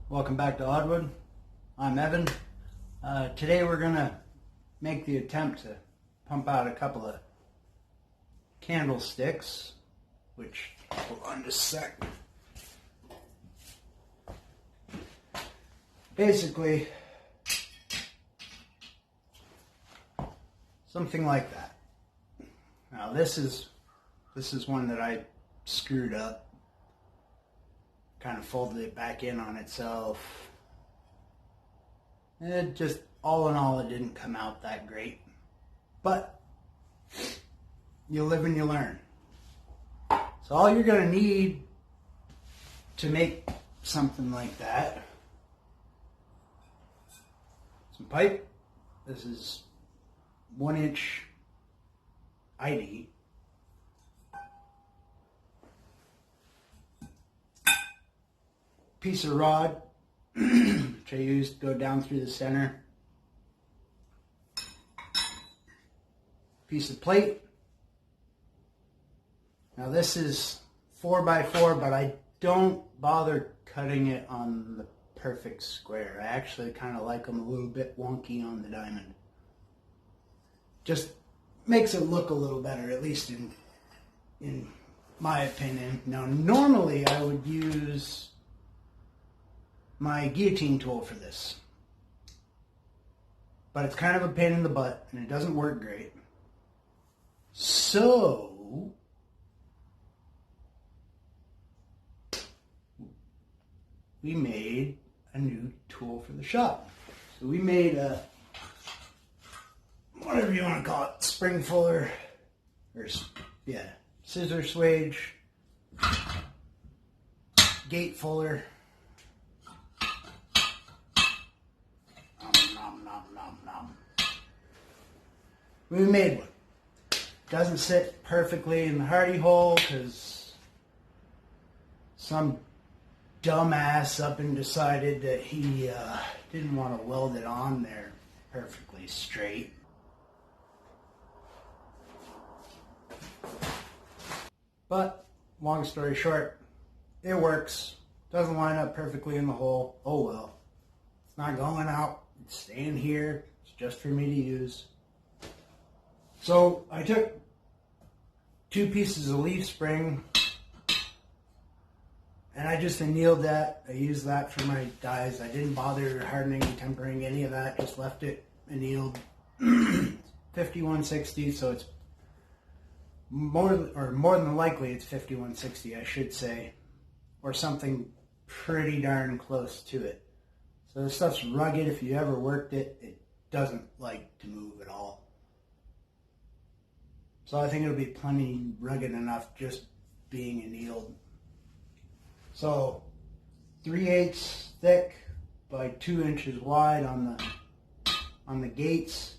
Welcome back to Oddwood. I'm Evan. Today we're going to make the attempt to pump out a couple of candlesticks, which hold on just a sec. Basically, something like that. Now this is one that I screwed up. Kind of folded it back in on itself. It just, all in all, it didn't come out that great. But you live and you learn. So all you're going to need to make something like that, some pipe. This is 1-inch ID. Piece of rod, which I used to go down through the center. Piece of plate. Now this is 4x4, but I don't bother cutting it on the perfect square. I actually kind of like them a little bit wonky on the diamond. Just makes it look a little better, at least in my opinion. Now normally I would use my guillotine tool for this, but it's kind of a pain in the butt and it doesn't work great. So we made a new tool for the shop. So we made a, whatever you want to call it, spring fuller, or yeah, scissor swage, gate fuller. We made one. Doesn't sit perfectly in the hardy hole because some dumbass up and decided that he didn't want to weld it on there perfectly straight. But long story short, it works. Doesn't line up perfectly in the hole. Oh well. It's not going out. It's staying here. It's just for me to use. So I took 2 pieces of leaf spring and I just annealed that. I used that for my dies. I didn't bother hardening, tempering, any of that. Just left it annealed. 5160, so it's more than likely it's 5160, I should say, or something pretty darn close to it. So this stuff's rugged. If you ever worked it, it doesn't like to move at all. So I think it'll be plenty rugged enough just being annealed. So 3/8 thick by 2 inches wide on the gates.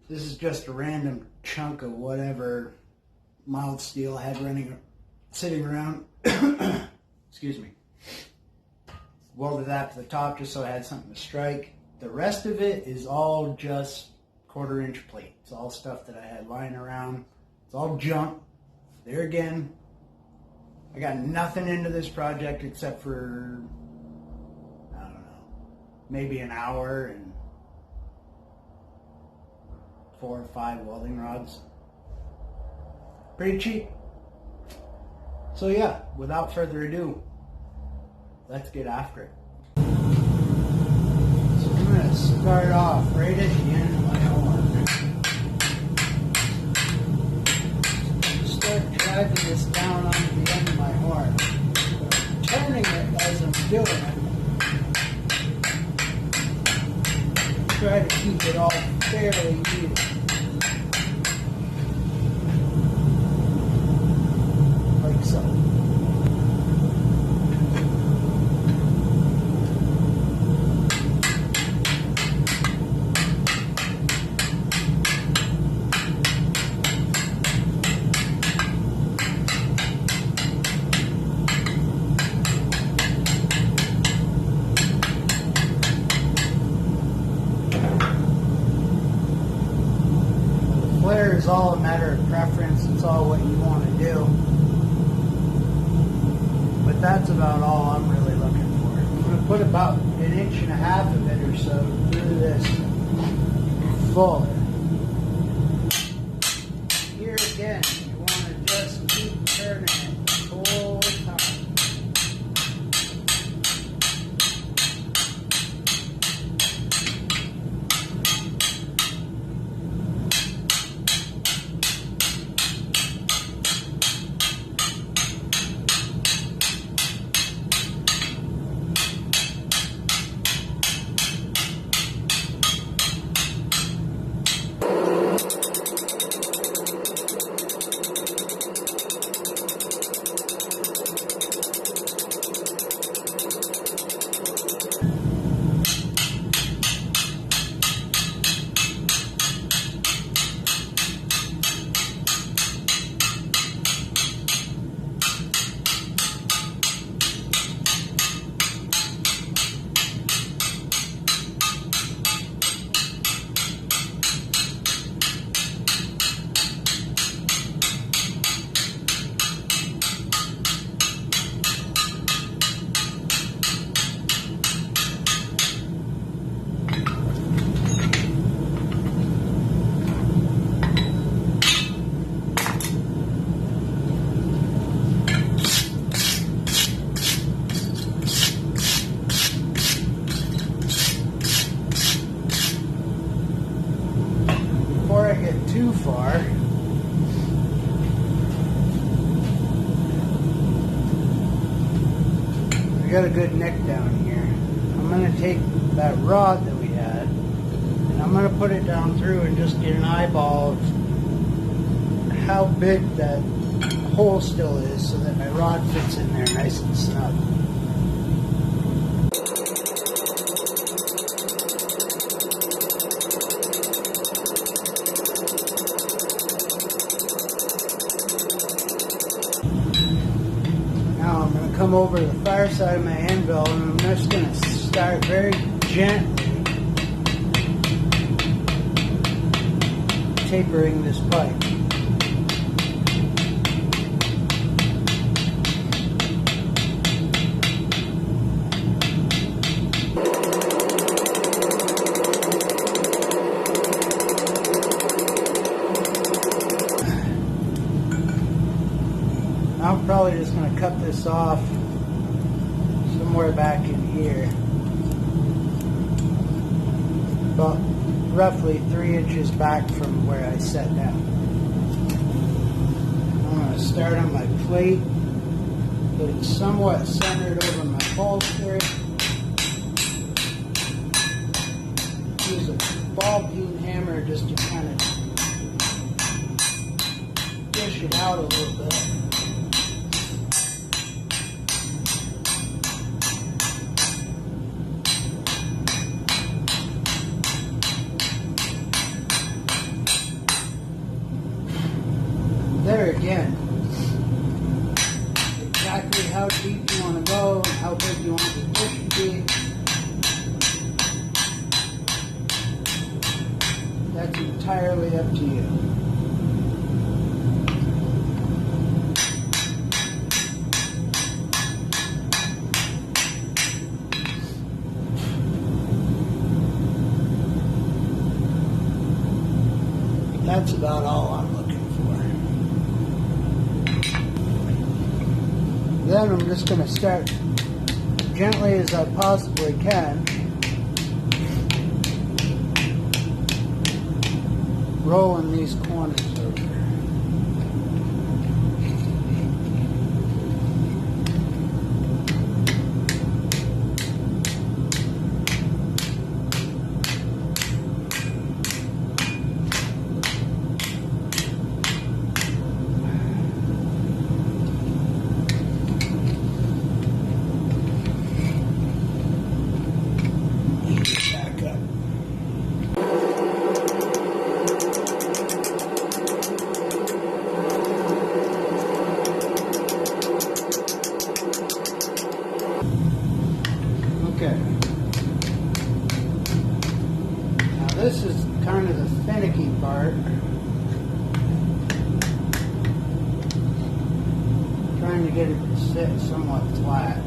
This is just a random chunk of whatever mild steel I had sitting around. Excuse me. Welded that to the top just so I had something to strike. The rest of it is all just 1/4 inch plate. It's all stuff that I had lying around. It's all junk. There again, I got nothing into this project except for, I don't know, maybe an hour and 4 or 5 welding rods. Pretty cheap. So yeah, without further ado, let's get after it. So I'm going to start off right at the end of my horn. Start driving this down onto the end of my horn. But I'm turning it as I'm doing it. Try to keep it all fairly even. Like so. It's all a matter of preference. It's all what you want to do. But that's about all I'm really looking for. I'm going to put about 1.5 inches of it or so through this fuller. Here again, you want to just keep turning it the whole time. Before I get too far, we got a good neck down here. I'm going to take that rod that we had and I'm going to put it down through and just get an eyeball of how big that hole still is so that my rod fits in there nice and snug. Now I'm going to come over to the far side of my anvil and I'm just going to start very gently tapering this pipe. I'm probably just going to cut this off somewhere back in here, about roughly 3 inches back from where I set down. I'm going to start on my plate, get it somewhat centered over my holster. Use a ball peen hammer just to kind of dish it out a little bit. There again, exactly how deep you want to go and how big you want the dish to be. That's entirely up to you. But that's about all I'm looking for. Then I'm just going to start gently as I possibly can, rolling these corners over. Okay. Now this is kind of the finicky part. Trying to get it to sit somewhat flat.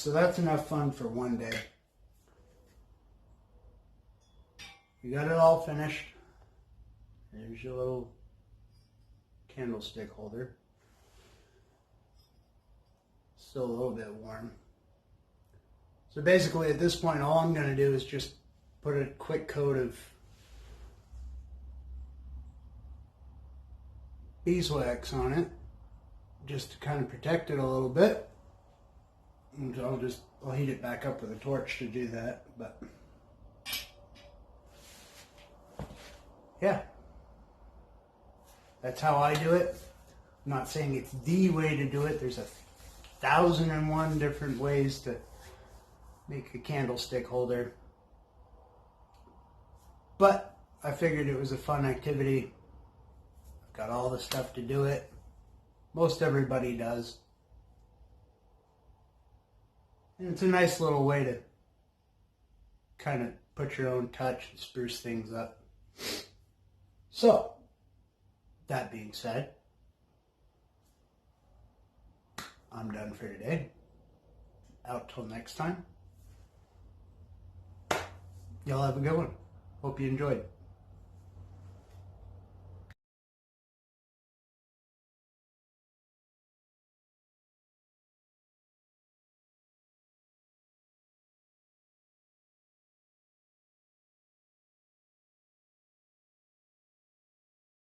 so that's enough fun for one day. You got it all finished. There's your little candlestick holder. Still a little bit warm. So basically at this point all I'm going to do is just put a quick coat of beeswax on it, just to kind of protect it a little bit. And I'll heat it back up with a torch to do that, but yeah, that's how I do it. I'm not saying it's the way to do it. There's 1,001 different ways to make a candlestick holder, but I figured it was a fun activity. I've got all the stuff to do it. Most everybody does. And it's a nice little way to kind of put your own touch and spruce things up. So, that being said, I'm done for today. Out till next time. Y'all have a good one. Hope you enjoyed.